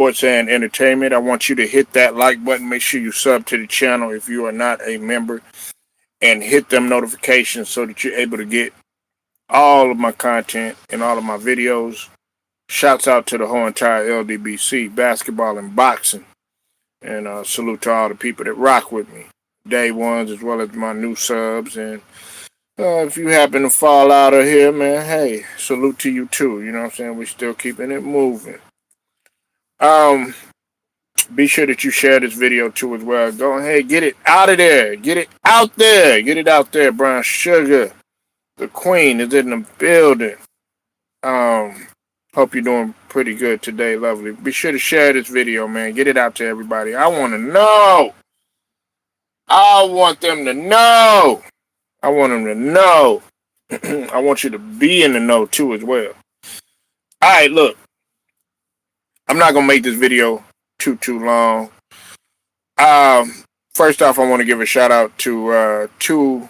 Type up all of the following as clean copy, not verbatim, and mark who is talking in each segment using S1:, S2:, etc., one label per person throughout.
S1: sports and entertainment. I want you to hit that like button. Make sure you sub to the channel if you are not a member, and hit them notifications so that you're able to get all of my content and all of my videos. Shouts out to the whole entire LDBC, basketball and boxing. And salute to all the people that rock with me. Day ones as well as my new subs. And if you happen to fall out of here, man, hey, salute to you too. You know what I'm saying? We're still keeping it moving. Um, be sure that you share this video too as well. Go ahead, get it out of there. Get it out there. Get it out there, Brown Sugar. The Queen is in the building. Um, Hope you're doing pretty good today, lovely. Be sure to share this video, man. Get it out to everybody. I want to know. I want them to know. I want them to know. I want you to be in the know too as well. All right, look. I'm not gonna make this video too long. First off, I want to give a shout out to two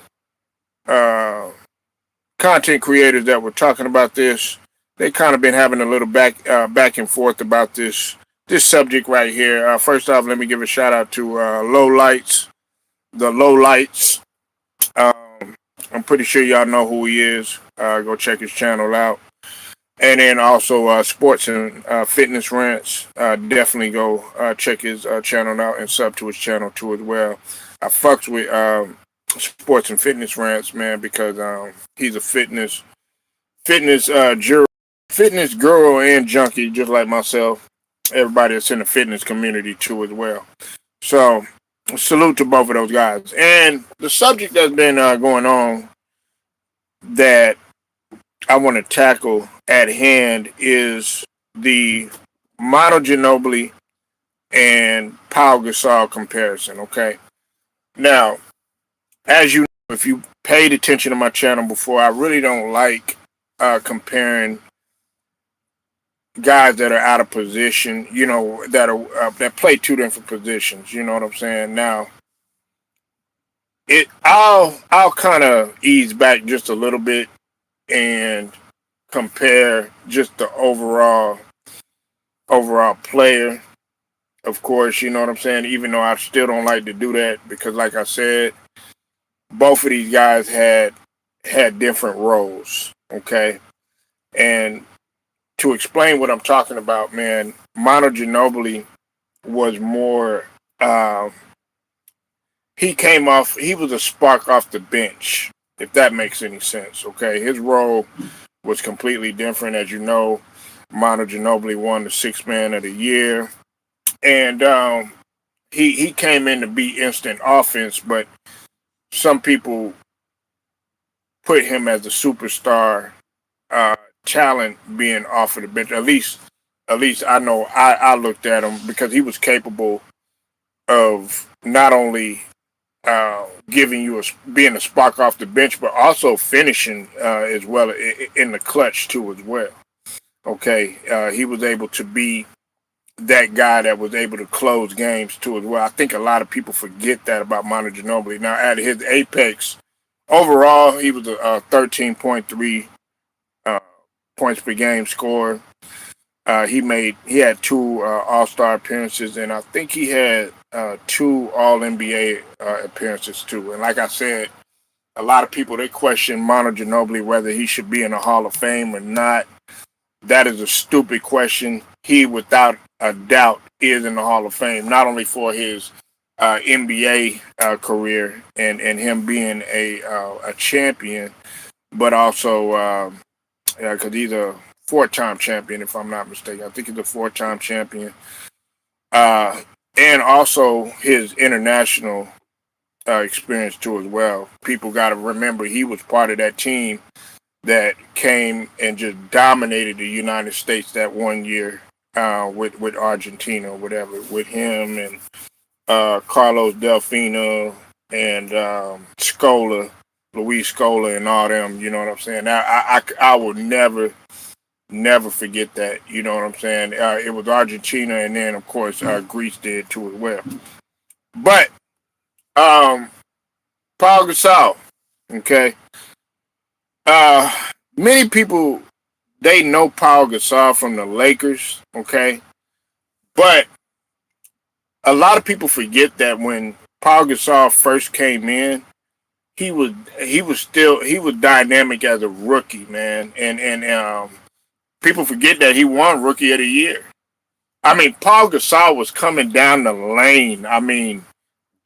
S1: content creators that were talking about this. They kind of been having a little back and forth about this subject right here. First off, let me give a shout out to Low Lights, the Low Lights. I'm pretty sure y'all know who he is. Go check his channel out. And then also Sports and Fitness Rants. Definitely go check his channel out and sub to his channel too as well. I fucks with Sports and Fitness Rants, man, because he's a fitness guru and junkie, just like myself. Everybody that's in the fitness community too as well. So salute to both of those guys. And the subject that's been going on that I want to tackle at hand is the Manu Ginobili and Pau Gasol comparison. Okay. Now, as you know, if you paid attention to my channel before, I really don't like comparing guys that are out of position, you know, that play two different positions. You know what I'm saying? Now, I'll kind of ease back just a little bit and compare just the overall player. Of course, you know what I'm saying? Even though I still don't like to do that because, like I said, both of these guys had different roles. Okay, and to explain what I'm talking about, man, Manu Ginobili was more. He was a spark off the bench, if that makes any sense. Okay, his role was completely different. As you know, Manu Ginobili won the Sixth Man of the Year, and he came in to be instant offense, but some people put him as a superstar talent being off of the bench. At least I know I looked at him because he was capable of not only giving you being a spark off the bench, but also finishing as well in the clutch too as well. Okay, he was able to be that guy that was able to close games too as well. I think a lot of people forget that about Manu Ginobili. Now, at his apex, overall, he was a 13.3 points per game scorer. He had two All-Star appearances, and I think he had two All-NBA appearances too. And like I said, a lot of people, they question Manu Ginobili whether he should be in the Hall of Fame or not. That is a stupid question. He, without a doubt, is in the Hall of Fame, not only for his NBA career and him being a champion, but also because he's a four-time champion, if I'm not mistaken. I think he's a four-time champion. And also his international experience too as well. People got to remember he was part of that team that came and just dominated the United States that one year with Argentina or whatever, with him and Carlos Delfino and Luis Scola and all them, you know what I'm saying? I will never forget that, you know what I'm saying? It was Argentina, and then, of course, Greece did too as well. But Paul Gasol, okay? Many people, they know Paul Gasol from the Lakers, okay? But a lot of people forget that when Paul Gasol first came in, he was he was dynamic as a rookie, man, and people forget that he won Rookie of the Year. I mean, Paul Gasol was coming down the lane. I mean,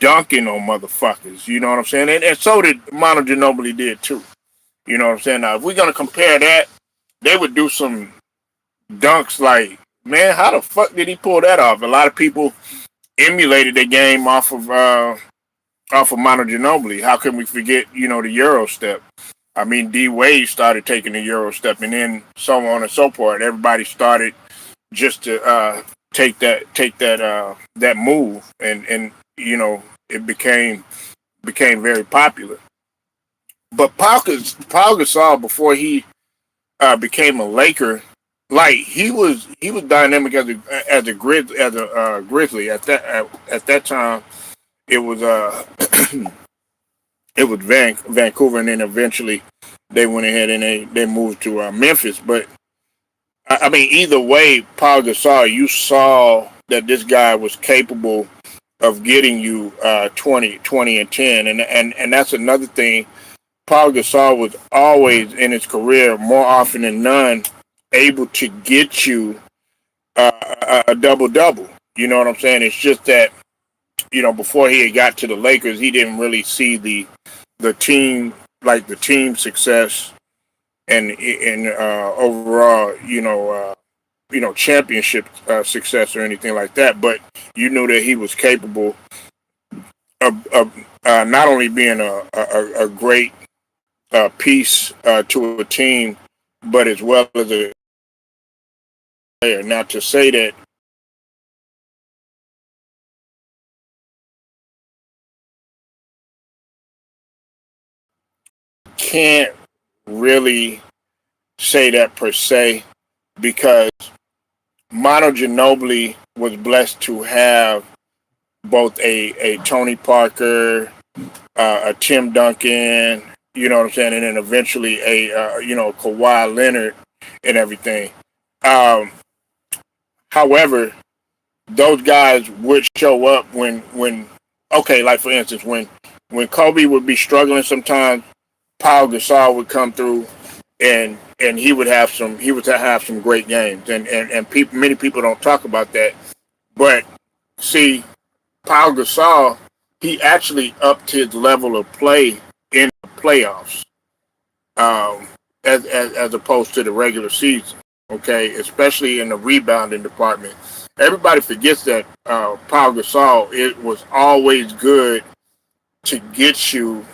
S1: dunking on motherfuckers. You know what I'm saying? And so did Manu Ginobili did too. You know what I'm saying? Now, if we're gonna compare that, they would do some dunks like, man, how the fuck did he pull that off? A lot of people emulated the game off of Manu Ginobili. How can we forget, the Euro step? I mean, D Wade started taking the Euro step, and then so on and so forth. Everybody started just to take that move, and it became very popular. But Paul Gasol, before he became a Laker, like he was dynamic as a Grizzly at that time. It was it was Vancouver, and then eventually they went ahead and they moved to Memphis. But I mean, either way, Paul Gasol, you saw that this guy was capable of getting you 20 and 10, and that's another thing. Paul Gasol was always in his career, more often than none, able to get you a double double. You know what I'm saying? It's just that before he had got to the Lakers, he didn't really see the team, like the team success and overall championship success or anything like that. But you knew that he was capable of not only being a great piece to a team, but as well as a player. Now, to say that can't really say that per se, because Manu Ginobili was blessed to have both a Tony Parker, a Tim Duncan, you know what I'm saying, and then eventually a Kawhi Leonard and everything. Um, However, those guys would show up when okay, like for instance, when Kobe would be struggling sometimes, Paul Gasol would come through and he would have some great games, and many people don't talk about that, but see, Paul Gasol, he actually upped his level of play in the playoffs, um, as opposed to the regular season. Okay, especially in the rebounding department. Everybody forgets that Paul Gasol, it was always good to get you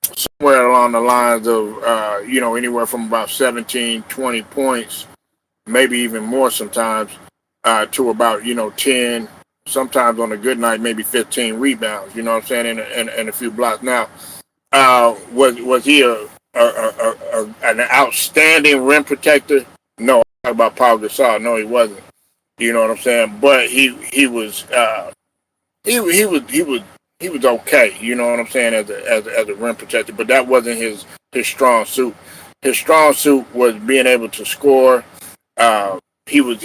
S1: somewhere along the lines of anywhere from about 17, 20 points, maybe even more sometimes, to about 10. Sometimes on a good night, maybe 15 rebounds. You know what I'm saying? And a few blocks. Now, was he an outstanding rim protector? No, I'm talking about Paul Gasol. No, he wasn't. You know what I'm saying? But he was okay. You know what I'm saying, as a rim protector. But that wasn't his strong suit. His strong suit was being able to score. Uh, he was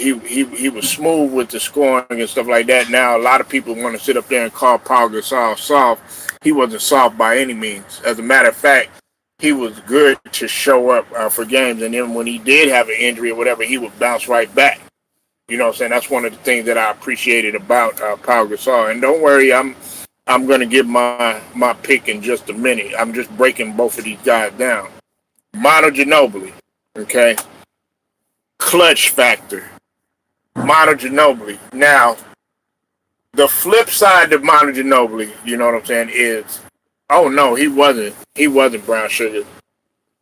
S1: smooth with the scoring and stuff like that. Now a lot of people want to sit up there and call Paul Gasol soft. He wasn't soft by any means. As a matter of fact, he was good to show up for games, and then when he did have an injury or whatever, he would bounce right back. You know what I'm saying? That's one of the things that I appreciated about Paul Gasol. And don't worry, I'm gonna give my pick in just a minute. I'm just breaking both of these guys down. Manu Ginobili, okay, clutch factor. Manu Ginobili. Now, the flip side of Manu Ginobili, you know what I'm saying, is, oh no, he wasn't. He wasn't brown sugar.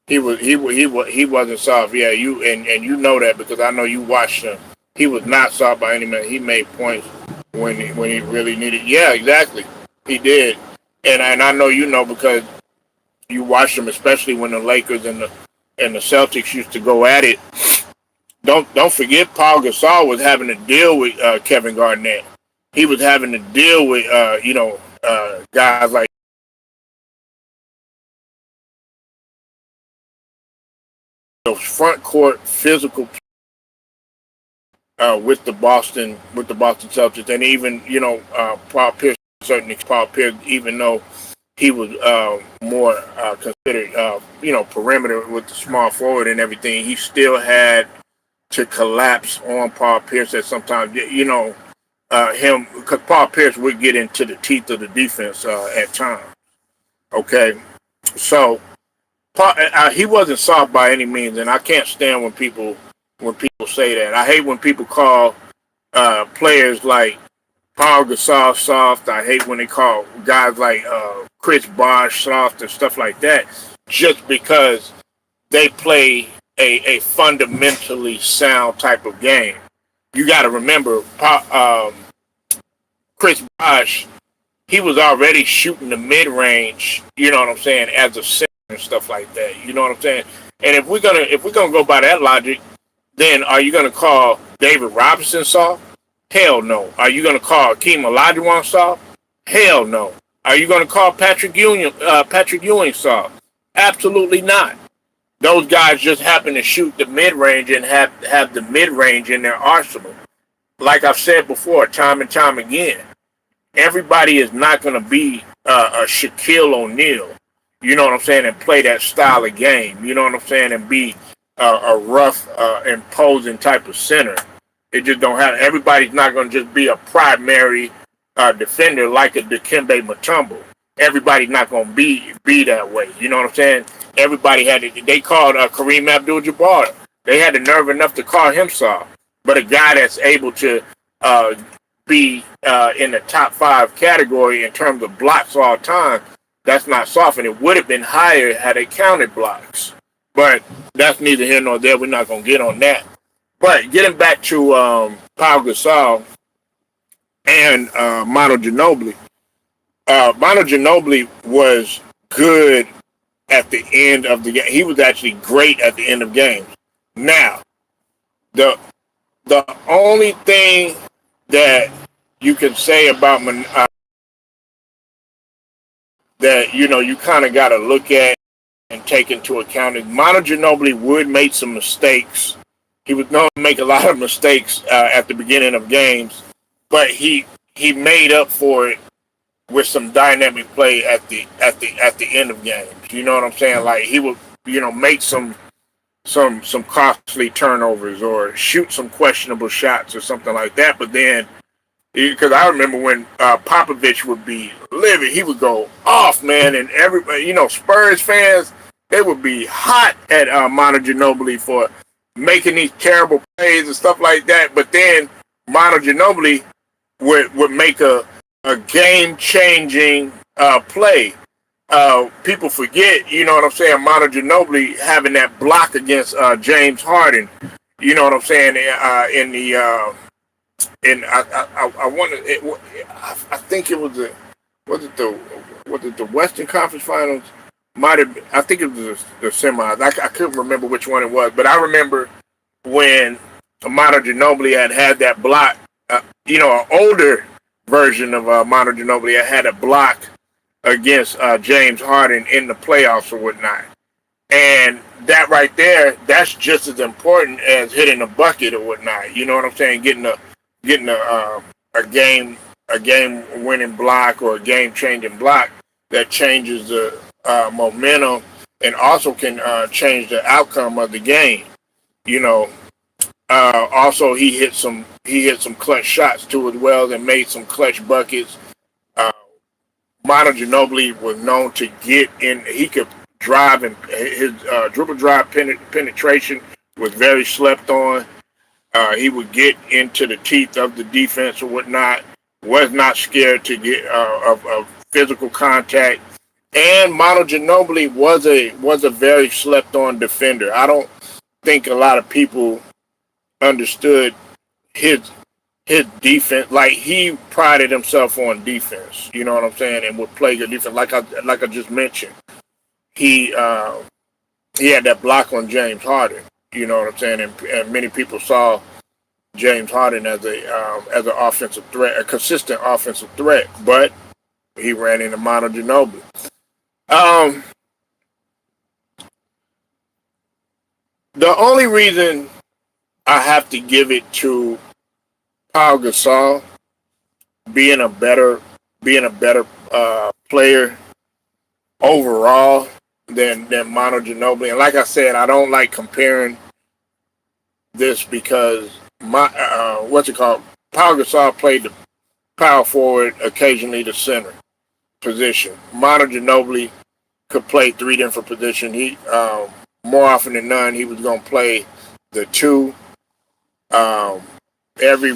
S1: He wasn't soft. Yeah, and you know that because I know you watched him. He was not soft by any means. He made points when he really needed. Yeah, exactly. He did, and I know you know because you watched him, especially when the Lakers and the Celtics used to go at it. Don't forget, Paul Gasol was having to deal with Kevin Garnett. He was having to deal with guys like those front court physical with the Boston Celtics, and even Paul Pierce, certainly Paul Pierce, even though he was more considered perimeter with the small forward and everything, he still had to collapse on Paul Pierce at sometimes. Him, because Paul Pierce would get into the teeth of the defense at times. Okay, so he wasn't soft by any means, and I can't stand when people say that. I hate when people call players like Paul Gasol soft. I hate when they call guys like Chris Bosh soft and stuff like that, just because they play a fundamentally sound type of game. You got to remember, Chris Bosh, he was already shooting the mid range. You know what I'm saying, as a center and stuff like that. You know what I'm saying. And if we're gonna go by that logic, then are you gonna call David Robinson soft? Hell no. Are you gonna call Akeem Olajuwon soft? Hell no. Are you gonna call Patrick Ewing soft? Absolutely not. Those guys just happen to shoot the mid range and have the mid range in their arsenal. Like I've said before, time and time again, everybody is not going to be a Shaquille O'Neal, you know what I'm saying, and play that style of game, you know what I'm saying, and be a rough, imposing type of center. It just don't have. Everybody's not going to just be a primary defender like a Dikembe Mutombo. Everybody's not going to be that way. You know what I'm saying? Everybody had it. They called Kareem Abdul-Jabbar. They had the nerve enough to call him soft. But a guy that's able to be in the top 5 category in terms of blocks all time, that's not soft. And it would have been higher had they counted blocks. But that's neither here nor there. We're not going to get on that. But getting back to Pau Gasol and Manu Ginobili, Manu Ginobili was good at the end of the game. He was actually great at the end of games. Now, the only thing that you can say about that you kind of got to look at and take into account is Manu Ginobili would make some mistakes. He was known to make a lot of mistakes at the beginning of games, but he made up for it with some dynamic play at the end of games. You know what I'm saying? Like he would make some costly turnovers or shoot some questionable shots or something like that. But then, because I remember when Popovich would be livid, he would go off, man, and everybody, Spurs fans, they would be hot at Manu Ginobili for making these terrible plays and stuff like that. But then Manu Ginobili would make a game-changing play. People forget, you know what I'm saying, Manu Ginobili having that block against James Harden, you know what I'm saying, in the I wanted it, I think it was the Western Conference Finals. I think it was the semis. I couldn't remember which one it was, but I remember when Manu Ginobili had that block. An older version of Manu Ginobili had a block against James Harden in the playoffs or whatnot, and that right there, that's just as important as hitting a bucket or whatnot. You know what I'm saying? Getting a game winning block or a game changing block that changes the momentum and also can change the outcome of the game. Also he hit some clutch shots too as well and made some clutch buckets. Manu Ginobili was known to get in. He could drive, and his dribble drive penetration was very slept on. He would get into the teeth of the defense or whatnot. Was not scared to get of physical contact. And Manu Ginobili was a very slept on defender. I don't think a lot of people understood his defense. Like, he prided himself on defense. You know what I'm saying? And would play good defense. Like I just mentioned, he had that block on James Harden. You know what I'm saying? And many people saw James Harden as an offensive threat, a consistent offensive threat. But he ran into Manu Ginobili. The only reason I have to give it to Paul Gasol being a better being a better player overall than Manu Ginobili. And like I said, I don't like comparing this because my what's it called? Paul Gasol played the power forward, occasionally the center position. Manu Ginobili could play three different positions. He more often than none he was going to play the two. Um, every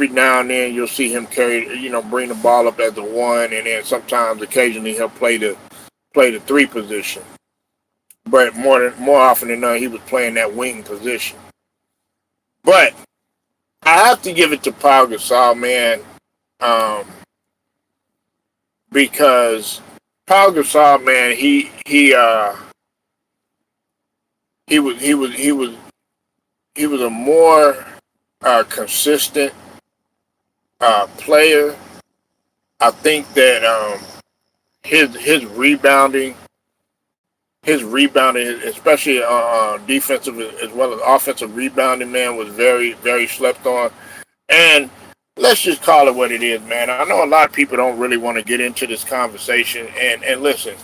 S1: now and then you'll see him carry, bring the ball up as a one, and then sometimes occasionally he'll play the three position. But more often than not, he was playing that wing position. But I have to give it to Paul Gasol, man, um, because Paul Gasol, man, he was a more consistent player. I think that his rebounding, especially defensive as well as offensive rebounding, man, was very, very slept on. And let's just call it what it is, man. I know a lot of people don't really want to get into this conversation. And listen,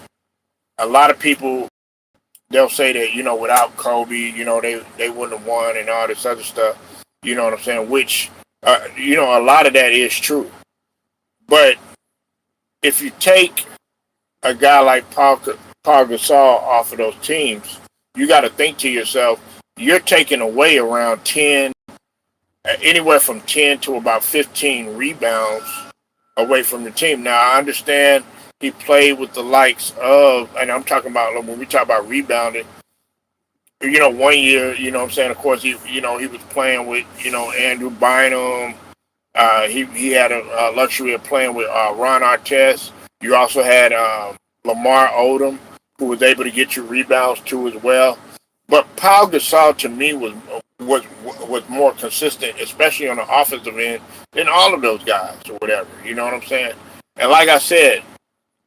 S1: a lot of people, they'll say that, without Kobe, they wouldn't have won and all this other stuff. You know what I'm saying? Which, a lot of that is true. But if you take a guy like Paul Gasol off of those teams, you got to think to yourself, you're taking away around 10, anywhere from 10 to about 15 rebounds away from the team. Now, I understand he played with the likes of, and I'm talking about when we talk about rebounding, 1 year, what I'm saying, of course, he was playing with, Andrew Bynum. He had a luxury of playing with Ron Artest. You also had Lamar Odom, who was able to get you rebounds too as well. But Paul Gasol to me was more consistent, especially on the offensive end, than all of those guys or whatever. You know what I'm saying? And like I said,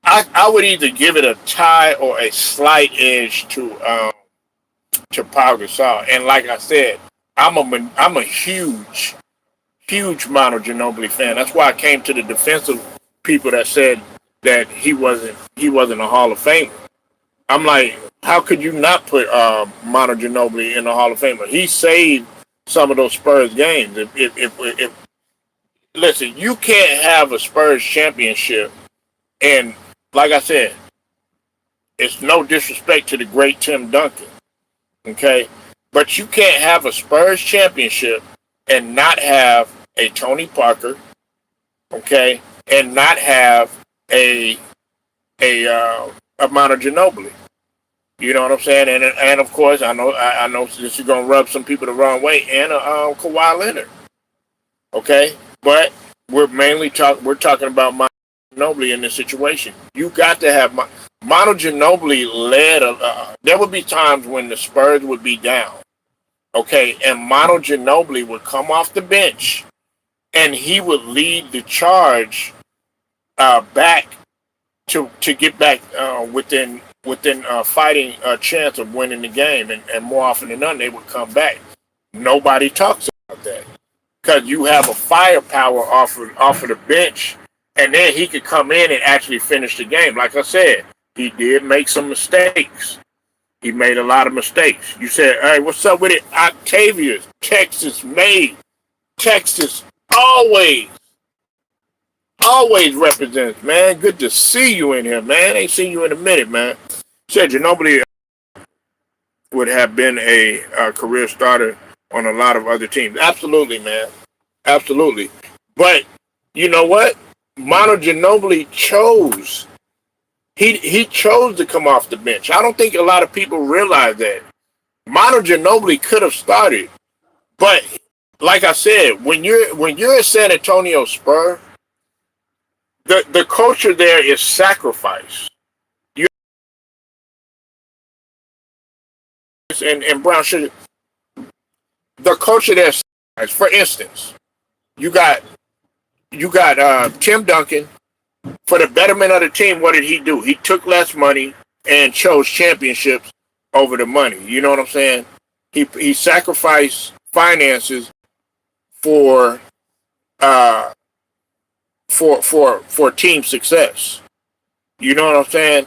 S1: I would either give it a tie or a slight edge to Paul Gasol. And like I said, I'm a huge Manu Ginobili fan. That's why I came to the defensive people that said that he wasn't a Hall of Famer. I'm like, how could you not put Manu Ginobili in the Hall of Famer? He saved some of those Spurs games. If listen, you can't have a Spurs championship, and like I said, it's no disrespect to the great Tim Duncan, okay, but you can't have a Spurs championship and not have a Tony Parker, okay, and not have a Manu Ginobili. You know what I'm saying? And of course, I know this is gonna rub some people the wrong way. And Kawhi Leonard, okay. But we're talking about Manu Ginobili in this situation. You got to have Manu Ginobili led. There would be times when the Spurs would be down, okay, and Manu Ginobili would come off the bench and he would lead the charge back to get back within fighting a chance of winning the game, and more often than not, they would come back. Nobody talks about that because you have a firepower off of the bench, and then he could come in and actually finish the game. Like I said, he did make some mistakes. He made a lot of mistakes. You said, "Hey, what's up with it?" Octavius, Texas made. Texas always represents, man. Good to see you in here, man. Ain't seen you in a minute, man. Said nobody would have been a career starter on a lot of other teams. Absolutely, man. Absolutely. But you know what? Manu Ginobili chose. He chose to come off the bench. I don't think a lot of people realize that. Manu Ginobili could have started, but like I said, when you're a San Antonio Spur, the culture there is sacrifice. You and brown sugar. The culture there is sacrifice. For instance, you got Tim Duncan. For the betterment of the team, what did he do? He took less money and chose championships over the money. You know what I'm saying? He sacrificed finances for uh, for team success. You know what I'm saying?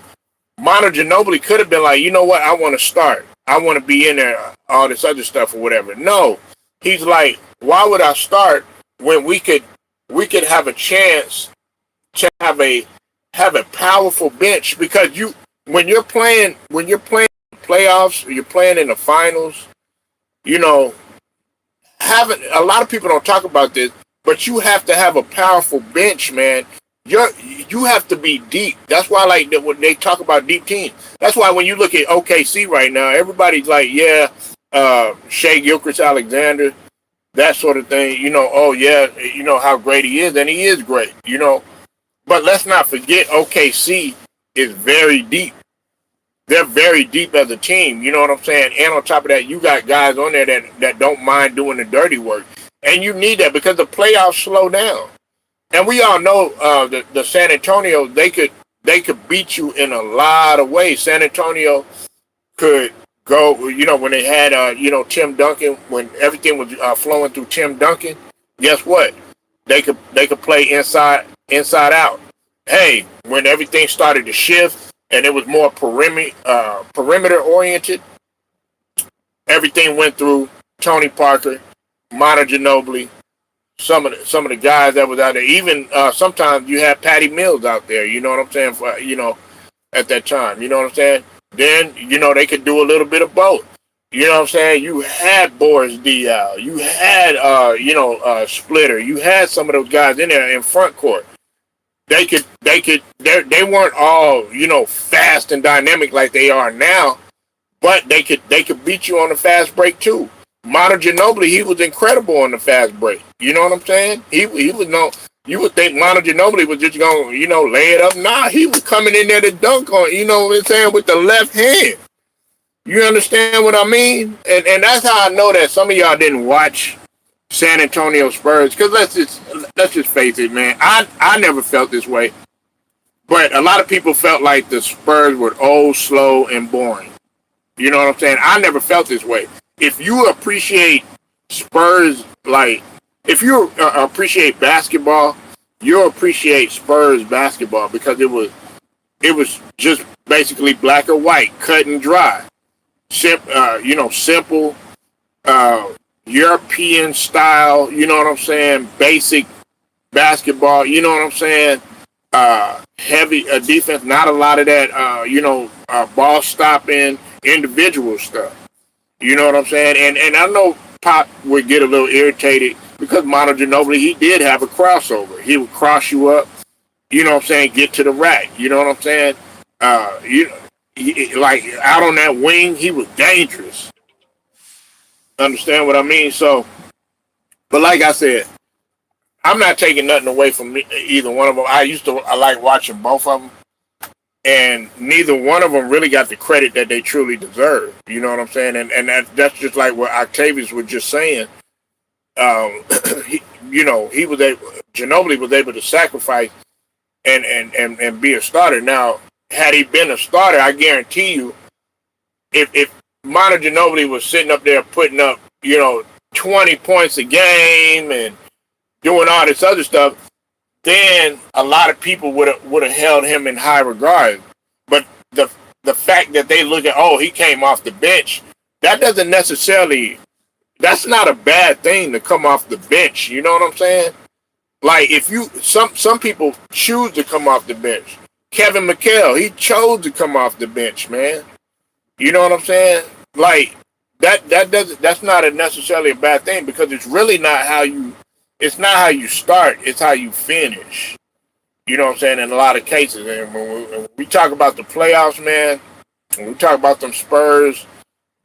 S1: Manu Ginobili could have been like, you know what, I want to start. I want to be in there, all this other stuff or whatever. No, he's like, why would I start when we could have a chance to have a powerful bench? Because when you're playing playoffs, or you're playing in the finals, you know, having a lot of people don't talk about this, but you have to have a powerful bench, man. You have to be deep. That's why, like, when they talk about deep teams, that's why when you look at OKC right now, everybody's like, yeah, Shea Gilchrist-Alexander, that sort of thing. Oh yeah, how great he is, and he is great. But let's not forget, OKC is very deep. They're very deep as a team. You know what I'm saying? And on top of that, you got guys on there that don't mind doing the dirty work, and you need that because the playoffs slow down. And we all know the San Antonio, they could beat you in a lot of ways. San Antonio could go, when they had Tim Duncan, when everything was flowing through Tim Duncan. Guess what? They could play inside out. Hey, when everything started to shift and it was more perimeter oriented, everything went through Tony Parker, Manu Ginobili, some of the guys that was out there. Even sometimes you had Patty Mills out there. You know what I'm saying? At that time, you know what I'm saying? Then they could do a little bit of both. You know what I'm saying? You had Boris Diaw, you had Splitter, you had some of those guys in there in front court. They weren't all fast and dynamic like they are now, but they could beat you on the fast break too. Manu Ginobili, he was incredible on the fast break. You know what I'm saying? He was no. You would think Manu Ginobili was just gonna lay it up. Nah, he was coming in there to dunk on. You know what I'm saying, with the left hand. You understand what I mean? And that's how I know that some of y'all didn't watch San Antonio Spurs. Because let's just face it, man. I never felt this way, but a lot of people felt like the Spurs were old, slow, and boring. You know what I'm saying? I never felt this way. If you appreciate Spurs, like, if you appreciate basketball, you'll appreciate Spurs basketball because it was just basically black or white, cut and dry, simple, European style. You know what I'm saying? Basic basketball. You know what I'm saying? Heavy defense, not a lot of that. Ball stopping, individual stuff. You know what I'm saying? And I know Pop would get a little irritated because Manu Ginobili, he did have a crossover. He would cross you up, you know what I'm saying, get to the rack. You know what I'm saying? Like out on that wing, he was dangerous. Understand what I mean? So, but like I said, I'm not taking nothing away from either one of them. I like watching both of them. And neither one of them really got the credit that they truly deserve. You know what I'm saying? And that's just like what Octavius was just saying. Ginobili was able to sacrifice and be a starter. Now, had he been a starter, I guarantee you, if Manu Ginobili was sitting up there putting up, 20 points a game and doing all this other stuff, then a lot of people would have held him in high regard. But the fact that they look at, oh, he came off the bench, that doesn't necessarily, that's not a bad thing to come off the bench. You know what I'm saying? Like if some people choose to come off the bench. Kevin McHale, he chose to come off the bench, man. You know what I'm saying? Like that's not necessarily a bad thing because it's really not it's not how you start, it's how you finish. You know what I'm saying? In a lot of cases. And when we talk about the playoffs, man, when we talk about them Spurs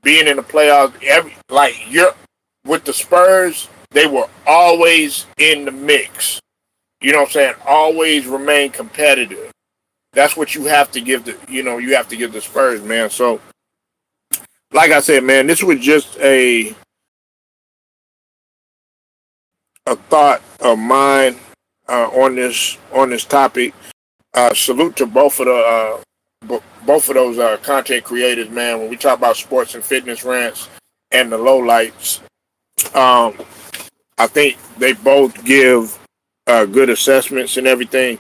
S1: being in the playoffs, with the Spurs, they were always in the mix. You know what I'm saying? Always remain competitive. That's what you have to give the Spurs, man. So, like I said, man, this was just a thought of mine on this topic. Salute to both of those content creators, man. When we talk about sports and fitness rants and the lowlights, I think they both give good assessments and everything.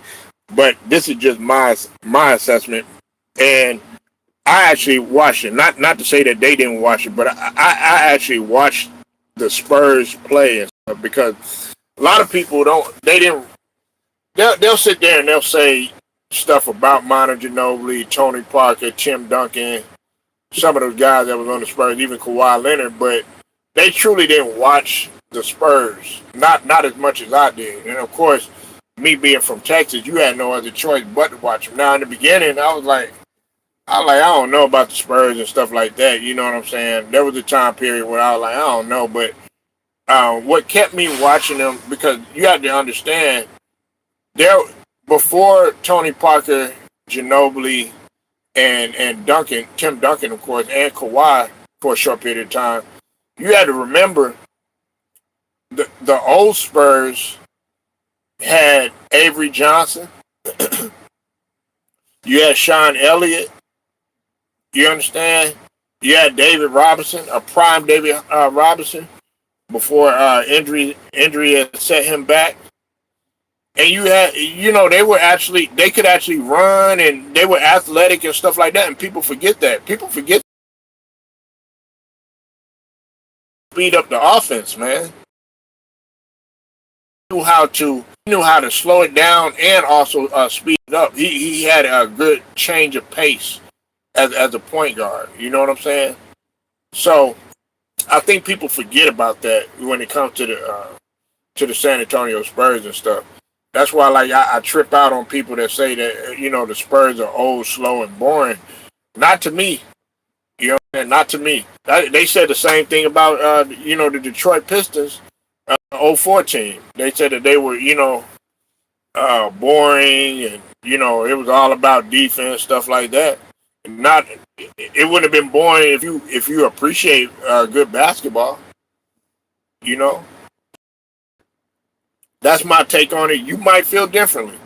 S1: But this is just my assessment, and I actually watched it. Not to say that they didn't watch it, but I actually watched the Spurs play and stuff because a lot of people don't. They didn't. They'll sit there and they'll say stuff about Manu Ginobili, Tony Parker, Tim Duncan, some of those guys that was on the Spurs, even Kawhi Leonard, but they truly didn't watch the Spurs. Not as much as I did. And of course, me being from Texas, you had no other choice but to watch them. Now in the beginning, I don't know about the Spurs and stuff like that. You know what I'm saying? There was a time period where I was like, I don't know, but what kept me watching them, because you have to understand, there before Tony Parker, Ginobili, and Duncan, Tim Duncan, of course, and Kawhi for a short period of time, you had to remember the old Spurs had Avery Johnson, you had Sean Elliott, you understand? You had David Robinson, a prime David Robinson, before injury had set him back. And you had, they could actually run, and they were athletic and stuff like that. And people forget that. People forget to speed up the offense, man. Knew how to slow it down and also speed it up. He had a good change of pace as a point guard. You know what I'm saying? So I think people forget about that when it comes to the San Antonio Spurs and stuff. That's why, like, I trip out on people that say that, the Spurs are old, slow, and boring. Not to me. You know, not to me. They said the same thing about, the Detroit Pistons, 04 team. They said that they were, boring, and, it was all about defense, stuff like that. It wouldn't have been boring if you appreciate good basketball. You know, that's my take on it. You might feel differently.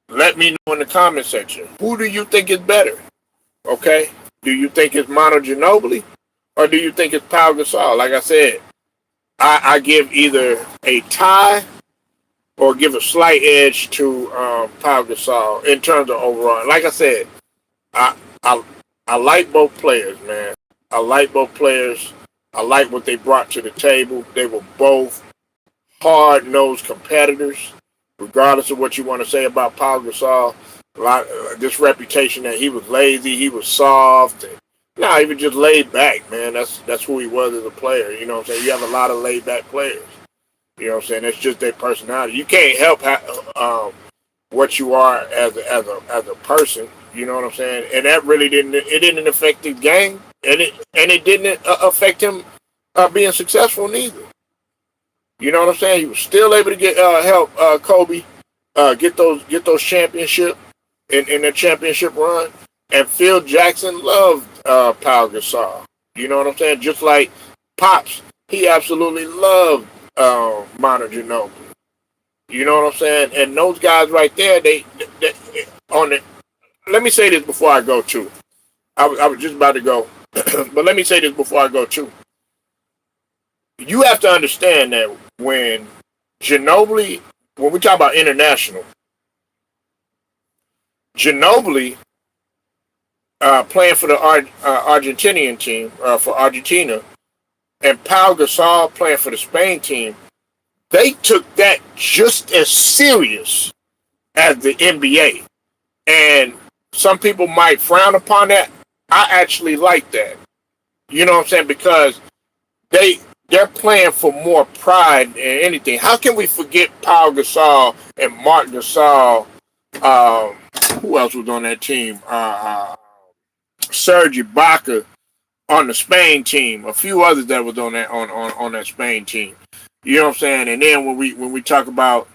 S1: Let me know in the comment section. Who do you think is better? Okay, do you think it's Manu Ginobili, or do you think it's Pau Gasol? Like I said, I give either a tie or give a slight edge to Pau Gasol in terms of overall. Like I said, I I like both players, man. I like both players. I like what they brought to the table. They were both hard-nosed competitors, regardless of what you want to say about Pau Gasol. This reputation that he was lazy, he was soft. No, he was just laid back, man. That's who he was as a player. You know what I'm saying? You have a lot of laid back players. You know what I'm saying? That's just their personality. You can't help what you are as a person. You know what I'm saying? And that really didn't affect the game, and it didn't affect him being successful neither. You know what I'm saying? He was still able to get help Kobe get those championship in the championship run. And Phil Jackson loved Pau Gasol. You know what I'm saying? Just like Pops, he absolutely loved Manu Ginobili. You know what I'm saying? And those guys right there, they on it. Let me say this before I go too. I was just about to go, but let me say this before I go too. You have to understand that when we talk about international, Ginobili playing for the Argentinian team, for Argentina, and Pau Gasol playing for the Spain team, they took that just as serious as the NBA. And some people might frown upon that. I actually like that. You know what I'm saying? Because they're playing for more pride than anything. How can we forget Pau Gasol and Mark Gasol? Who else was on that team? Serge Ibaka on the Spain team. A few others that was on that Spain team. You know what I'm saying? And then when we talk about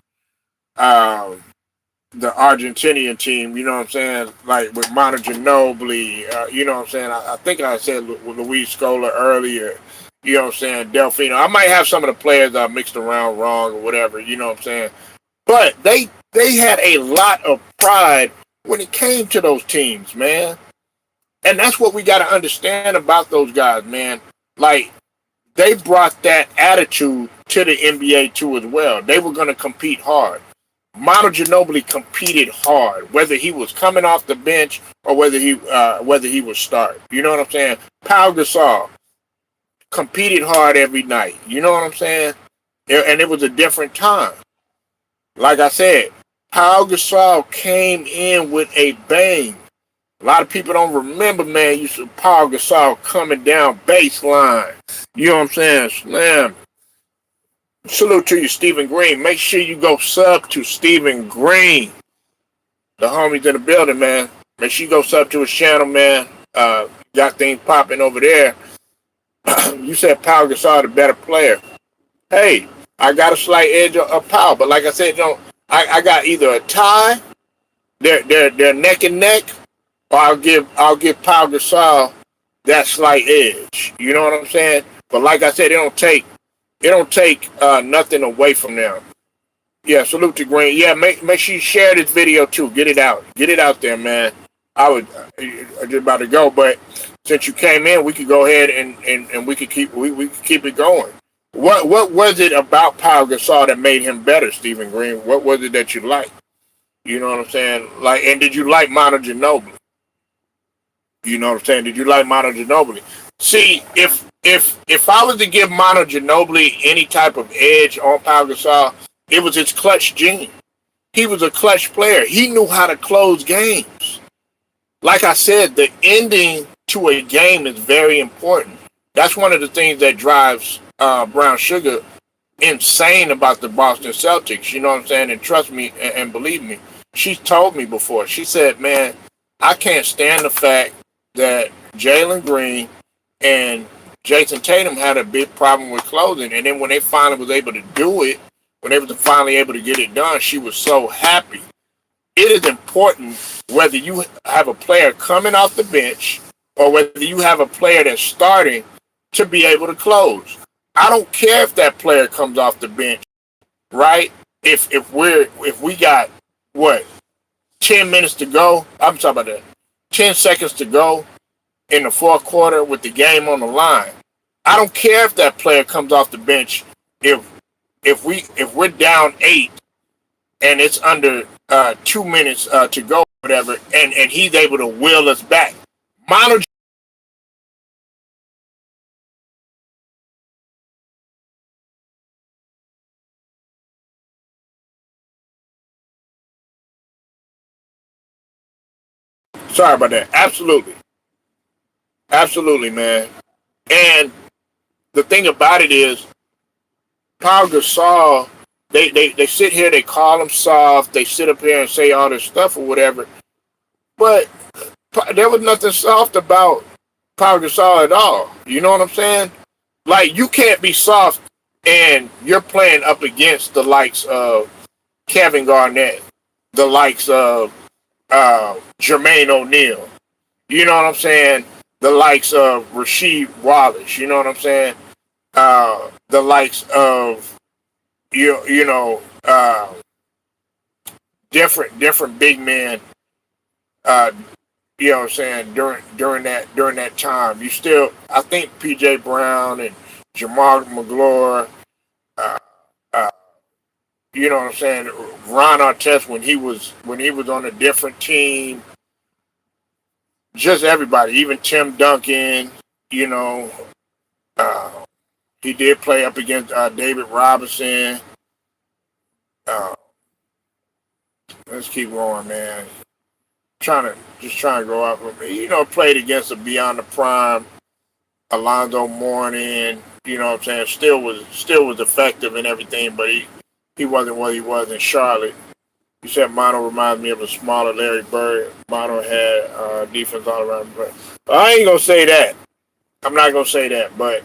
S1: the Argentinian team, you know what I'm saying? Like with Manu Ginobili, you know what I'm saying? I think I said with Luis Scola earlier. You know what I'm saying? Delfino. I might have some of the players mixed around wrong or whatever. You know what I'm saying? But they had a lot of pride when it came to those teams, man. And that's what we got to understand about those guys, man. Like, they brought that attitude to the NBA too as well. They were going to compete hard. Manu Ginobili competed hard, whether he was coming off the bench or whether he was starting. You know what I'm saying? Pau Gasol competed hard every night. You know what I'm saying? And it was a different time. Like I said, Pau Gasol came in with a bang. A lot of people don't remember, man. You saw Pau Gasol coming down baseline. You know what I'm saying? Slam. Salute to you, Stephen Green. Make sure you go sub to Stephen Green. The homies in the building, man. Make sure you go sub to his channel, man. Got things popping over there. You said Pau Gasol the better player. Hey, I got a slight edge of Pau, but like I said, I got either a tie, they're neck and neck, or I'll give Pau Gasol that slight edge. You know what I'm saying? But like I said, it don't take nothing away from them. Yeah, salute to Green. Yeah, make sure you share this video too. Get it out there, man. I just about to go, but since you came in, we could go ahead and we could keep it going. What was it about Pau Gasol that made him better, Stephen Green? What was it that you liked? You know what I'm saying? Like, and did you like Manu Ginobili? You know what I'm saying? Did you like Manu Ginobili? See, if I was to give Manu Ginobili any type of edge on Pau Gasol, it was his clutch gene. He was a clutch player. He knew how to close games. Like I said, the ending to a game is very important. That's one of the things that drives Brown Sugar insane about the Boston Celtics. You know what I'm saying? And trust me and believe me, she's told me before. She said, man, I can't stand the fact that Jalen Green and Jason Tatum had a big problem with closing. And then when they finally was able to do it, when they was finally able to get it done, she was so happy. It is important whether you have a player coming off the bench or whether you have a player that's starting to be able to close. I don't care if that player comes off the bench, right? If we got 10 minutes to go, I'm talking about that. 10 seconds to go in the fourth quarter with the game on the line. I don't care if that player comes off the bench if we're down 8 and it's under 2 minutes to go, whatever, and he's able to wheel us back. Manu. Sorry about that. Absolutely, man. And the thing about it is, Pau Gasol, they sit here, they call him soft, they sit up here and say all this stuff or whatever, but there was nothing soft about Pau Gasol at all. You know what I'm saying? Like, you can't be soft and you're playing up against the likes of Kevin Garnett, the likes of Jermaine O'Neal. You know what I'm saying? The likes of Rasheed Wallace. You know what I'm saying? The likes of different big men. You know what I'm saying? During that time, you still, I think P.J. Brown and Jamal McGlure. Uh, you know what I'm saying? Ron Artest when he was on a different team. Just everybody, even Tim Duncan. You know, he did play up against David Robinson. Let's keep going, man. Trying to go out from, played against a beyond the prime Alonzo Mourning. You know what I'm saying? Still was effective and everything, but he wasn't what he was in Charlotte. You said Manu reminds me of a smaller Larry Bird. Manu had defense all around. But I ain't gonna say that. I'm not gonna say that, but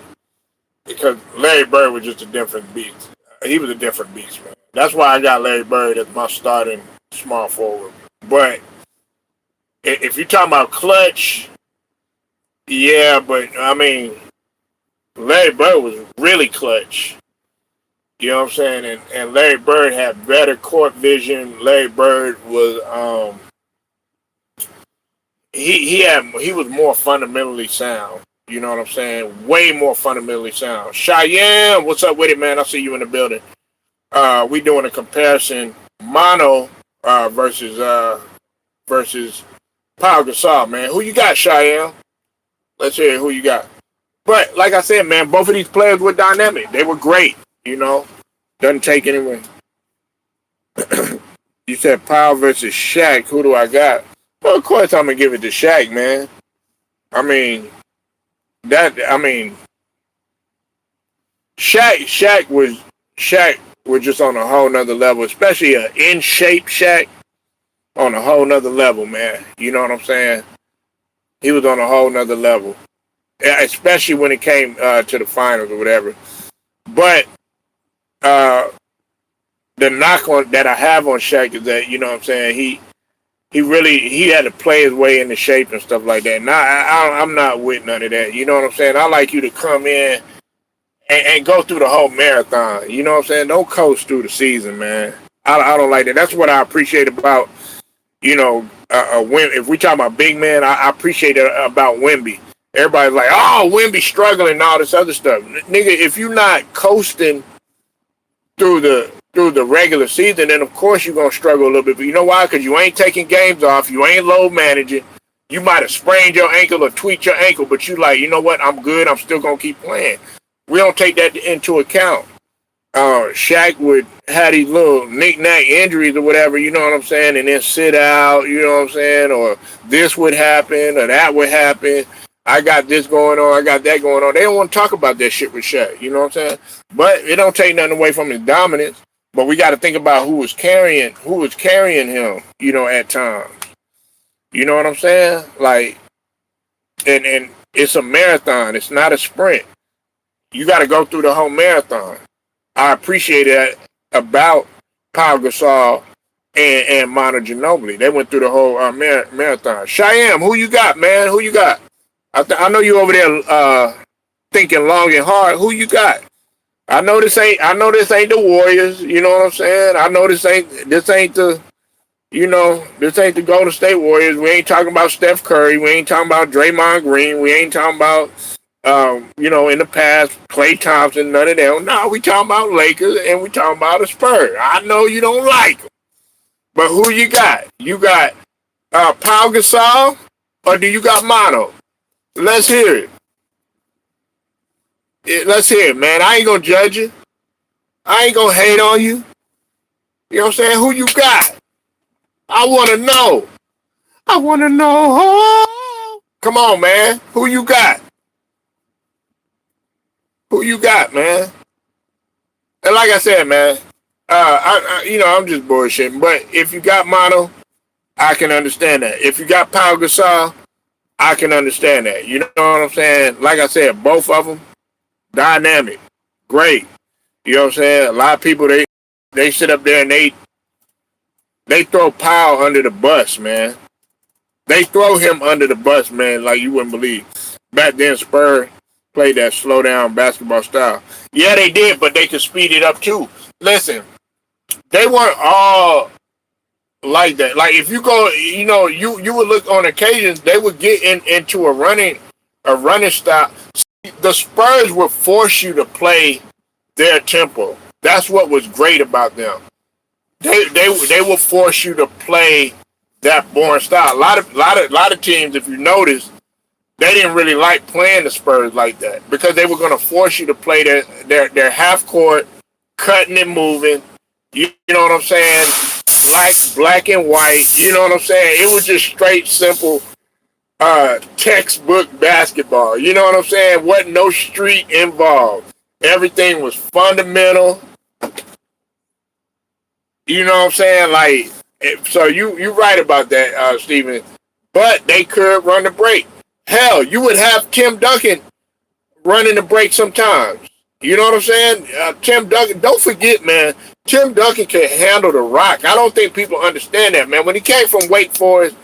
S1: because Larry Bird was just a different beast. He was a different beast, man. That's why I got Larry Bird as my starting small forward. But if you're talking about clutch, yeah, but I mean, Larry Bird was really clutch. You know what I'm saying? And Larry Bird had better court vision. Larry Bird was he was more fundamentally sound. You know what I'm saying? Way more fundamentally sound. Cheyenne, what's up with it, man? I see you in the building. We doing a comparison, Manu versus Pau Gasol, man. Who you got, Cheyenne? Let's hear who you got. But like I said, man, both of these players were dynamic. They were great. You know, doesn't take anyway. You said Powell versus Shaq. Who do I got? Well, of course I'm gonna give it to Shaq, man. I mean, Shaq was just on a whole nother level, especially an in shape Shaq on a whole nother level, man. You know what I'm saying? He was on a whole nother level, especially when it came to the finals or whatever. But the knock on that I have on Shaq is that, you know what I'm saying, he had to play his way into shape and stuff like that. And I'm not with none of that. You know what I'm saying? I like you to come in and go through the whole marathon. You know what I'm saying? Don't coast through the season, man. I don't like that. That's what I appreciate about, you know, if we talk about big man, I appreciate it about Wemby. Everybody's like, oh, Wemby struggling and all this other stuff. Nigga, if you're not coasting through the regular season, then of course you're going to struggle a little bit. But you know why? Because you ain't taking games off. You ain't load managing. You might have sprained your ankle or tweaked your ankle, but you like, you know what? I'm good. I'm still going to keep playing. We don't take that into account. Shaq would have these little knick-knack injuries or whatever, you know what I'm saying, and then sit out, you know what I'm saying, or this would happen or that would happen. I got this going on, I got that going on. They don't want to talk about that shit with Shaq, you know what I'm saying? But it don't take nothing away from his dominance. But we got to think about who was carrying him, you know, at times. You know what I'm saying? Like, and it's a marathon. It's not a sprint. You got to go through the whole marathon. I appreciate that about Pau Gasol and Manu Ginobili. They went through the whole marathon. Cheyenne, who you got, man? Who you got? I know you over there thinking long and hard. Who you got? I know this ain't the Warriors. You know what I'm saying? I know this ain't the Golden State Warriors. We ain't talking about Steph Curry. We ain't talking about Draymond Green. We ain't talking about in the past, Klay Thompson, none of them. No, we talking about Lakers and we talking about the Spurs. I know you don't like them, but who you got? You got Pau Gasol, or do you got Manu? Let's hear it. Let's hear it, man. I ain't gonna judge you. I ain't gonna hate on you. You know what I'm saying? Who you got? I wanna know. I wanna know. Come on, man. Who you got? Who you got, man? And like I said, man, I'm just bullshitting. But if you got Manu, I can understand that. If you got Pau Gasol, I can understand that. You know what I'm saying? Like I said, both of them, dynamic, great. You know what I'm saying? A lot of people, they sit up there and they throw Pau under the bus, man. They throw him under the bus, man, like you wouldn't believe. Back then, Spurs played that slow down basketball style. Yeah, they did, but they could speed it up too. Listen, they weren't all like that. Like if you go, you would look on occasions, they would get into a running style. The Spurs would force you to play their tempo. That's what was great about them. They will force you to play that boring style. A lot of teams, if you notice, they didn't really like playing the Spurs like that because they were going to force you to play their half court, cutting and moving. You know what I'm saying? Black and white. You know what I'm saying? It was just straight, simple, textbook basketball. You know what I'm saying? Wasn't no street involved. Everything was fundamental. You know what I'm saying? Like, so you right about that, Steven. But they could run the break. Hell, you would have Tim Duncan running the break sometimes. You know what I'm saying? Tim Duncan, don't forget, man, Tim Duncan can handle the rock. I don't think people understand that, man. When he came from Wake Forest,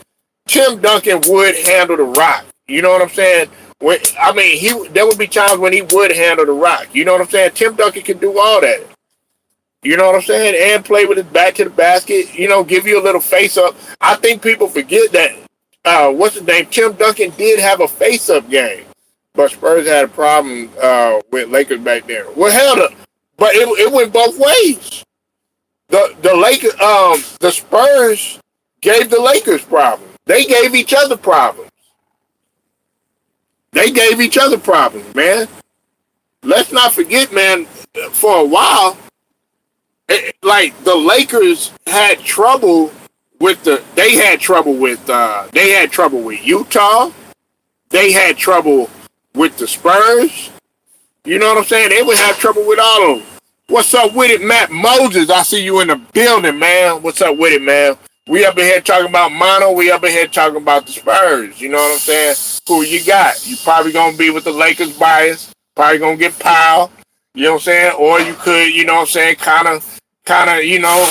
S1: Tim Duncan would handle the rock. You know what I'm saying? There would be times when he would handle the rock. You know what I'm saying? Tim Duncan can do all that. You know what I'm saying? And play with his back to the basket. Give you a little face-up. I think people forget that. What's his name? Tim Duncan did have a face-up game. But Spurs had a problem with Lakers back then. Well, hell, but it went both ways. The Lakers, the Spurs gave the Lakers problems. They gave each other problems. They gave each other problems, man. Let's not forget, man. For a while, like the Lakers had trouble with they had trouble with Utah. They had trouble with the Spurs. You know what I'm saying? They would have trouble with all of them. What's up with it, Matt Moses? I see you in the building, man. What's up with it, man? We up in here talking about Manu. We up in here talking about the Spurs. You know what I'm saying? Who you got? You probably going to be with the Lakers bias. Probably going to get Powell. You know what I'm saying? Or you could, you know what I'm saying, kind of, you know,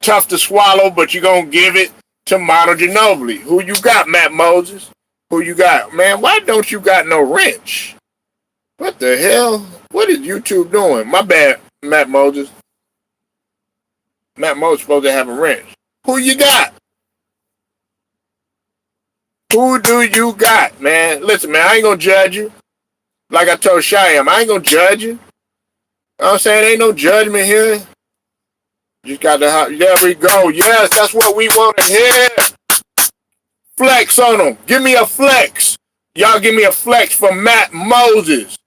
S1: tough to swallow, but you're going to give it to Manu Ginobili. Who you got, Matt Moses? Who you got? Man, why don't you got no wrench? What the hell? What is YouTube doing? My bad, Matt Moses. Matt Moses supposed to have a wrench. Who you got? Who do you got, man? Listen, man, I ain't gonna judge you. Like I told Shyam, I ain't gonna judge you. You know what I'm saying? Ain't no judgment here. Just got to, there we go. Yes, that's what we want to hear. Flex on them. Give me a flex. Y'all give me a flex for Matt Moses.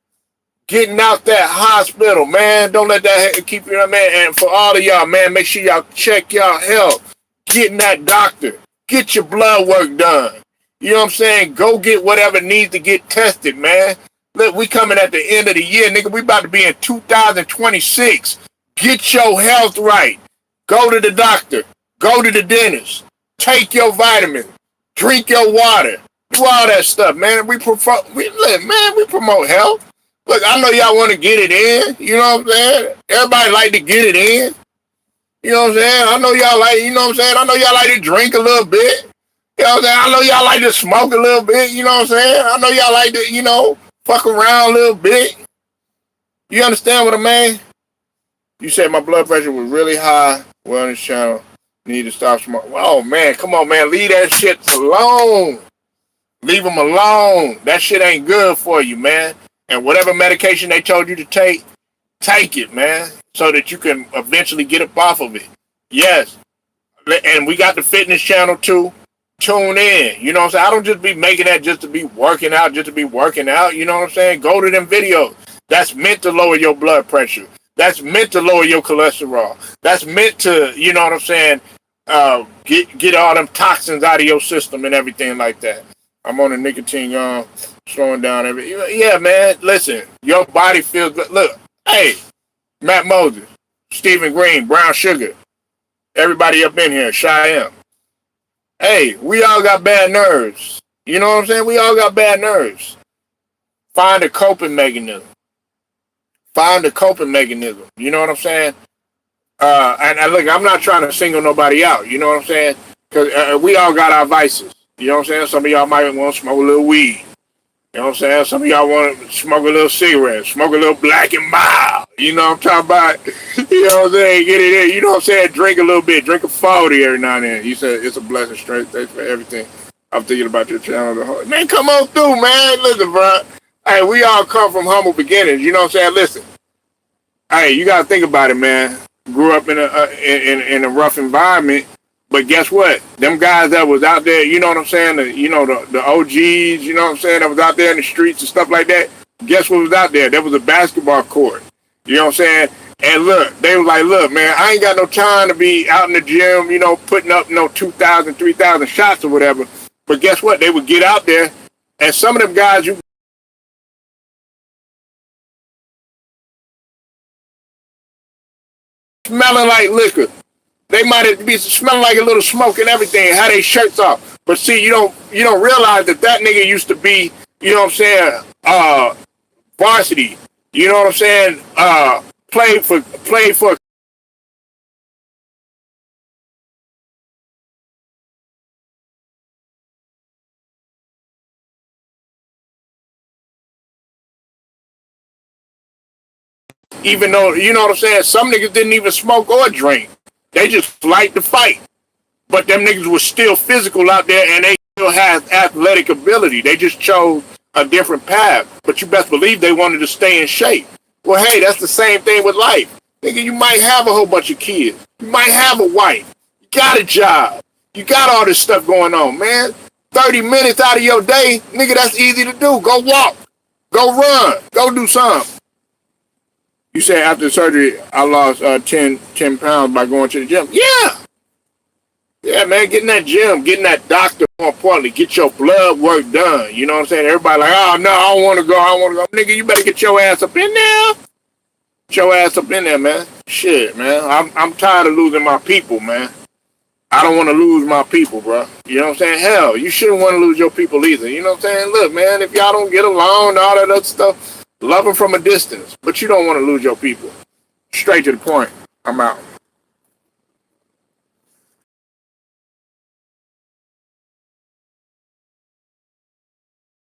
S1: Getting out that hospital, man. Don't let that keep you, man. And for all of y'all, man, make sure y'all check y'all health. Getting that doctor. Get your blood work done. You know what I'm saying? Go get whatever needs to get tested, man. Look, we coming at the end of the year, nigga. We about to be in 2026. Get your health right. Go to the doctor. Go to the dentist. Take your vitamins. Drink your water. Do all that stuff, man. We promote health. Look, I know y'all want to get it in. You know what I'm saying? Everybody like to get it in. You know what I'm saying? I know y'all like, you know what I'm saying? I know y'all like to drink a little bit. You know what I'm saying? I know y'all like to smoke a little bit. You know what I'm saying? I know y'all like to, you know, fuck around a little bit. You understand what I mean? You said my blood pressure was really high. Well, on this channel, need to stop smoking. Oh, man, come on, man. Leave that shit alone. Leave them alone. That shit ain't good for you, man. And whatever medication they told you to take it, man, so that you can eventually get up off of it. Yes. And we got the fitness channel, too. Tune in. You know what I'm saying? I don't just be making that just to be working out, You know what I'm saying? Go to them videos. That's meant to lower your blood pressure. That's meant to lower your cholesterol. That's meant to, you know what I'm saying, get all them toxins out of your system and everything like that. I'm on the nicotine, slowing down everything. Yeah, man, listen, your body feels good. Look, hey, Matt Moses, Stephen Green, Brown Sugar, everybody up in here, Cheyenne. Hey, we all got bad nerves. You know what I'm saying? We all got bad nerves. Find a coping mechanism. You know what I'm saying? And look, I'm not trying to single nobody out. You know what I'm saying? Because we all got our vices. You know what I'm saying? Some of y'all might want to smoke a little weed. You know what I'm saying? Some of y'all want to smoke a little cigarette, smoke a little Black and Mild. You know what I'm talking about? You know what I'm saying? Get it in. You know what I'm saying? Drink a little bit. Drink a 40 every now and then. You said it's a blessing. Straight. Thanks for everything. I'm thinking about your channel. Man, come on through, man. Listen, bro. Hey, we all come from humble beginnings. You know what I'm saying? Listen. Hey, you got to think about it, man. Grew up in a rough environment. But guess what? Them guys that was out there, you know what I'm saying? The OGs, you know what I'm saying? That was out there in the streets and stuff like that. Guess what was out there? There was a basketball court. You know what I'm saying? And look, they was like, look, man, I ain't got no time to be out in the gym, you know, putting up 2,000, 3,000 shots or whatever. But guess what? They would get out there, and some of them guys, you smelling like liquor. They might be smelling like a little smoke and everything, had their shirts off. But see, you don't realize that nigga used to be, you know what I'm saying, varsity. You know what I'm saying? Played for even though, you know what I'm saying, some niggas didn't even smoke or drink. They just liked to fight. But them niggas was still physical out there, and they still have athletic ability. They just chose a different path, but you best believe they wanted to stay in shape. Well, hey, that's the same thing with life. Nigga, you might have a whole bunch of kids. You might have a wife. You got a job. You got all this stuff going on, man. 30 minutes out of your day, nigga, that's easy to do. Go walk. Go run. Go do something. You say after surgery, I lost 10 pounds by going to the gym. Yeah. Yeah, man, get in that gym, get in that doctor, more importantly, get your blood work done. You know what I'm saying? Everybody like, oh, no, I don't want to go, I don't want to go. Nigga, you better get your ass up in there. Get your ass up in there, man. Shit, man. I'm tired of losing my people, man. I don't want to lose my people, bro. You know what I'm saying? Hell, you shouldn't want to lose your people either. You know what I'm saying? Look, man, if y'all don't get along and all that other stuff, love them from a distance. But you don't want to lose your people. Straight to the point. I'm out.